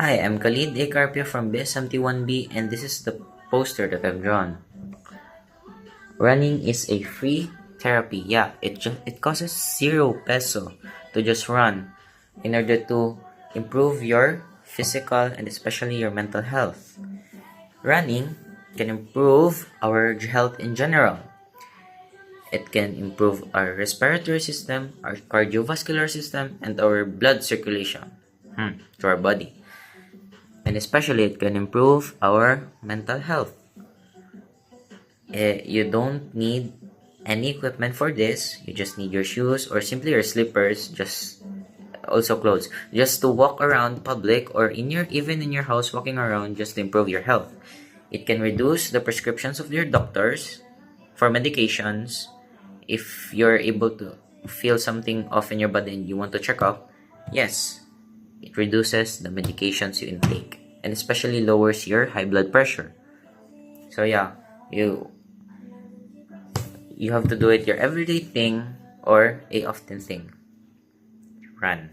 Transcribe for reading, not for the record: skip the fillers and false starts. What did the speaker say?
Hi, I'm Khalid A. Carpio from BSMT1B, and this is the poster that I've drawn. Running is a free therapy. Yeah, it costs 0 peso to just run in order to improve your physical and especially your mental health. Running can improve our health in general. It can improve our respiratory system, our cardiovascular system, and our blood circulation to our body. And especially it can improve our mental health. You don't need any equipment for this. You just need your shoes or simply your slippers, just also clothes, just to walk around public or even in your house, walking around just to improve your health. It can reduce the prescriptions of your doctors for medications. If you're able to feel something off in your body and you want to check up, yes, it reduces the medications you intake and especially lowers your high blood pressure. So yeah, you have to do it your everyday thing or a often thing. Run.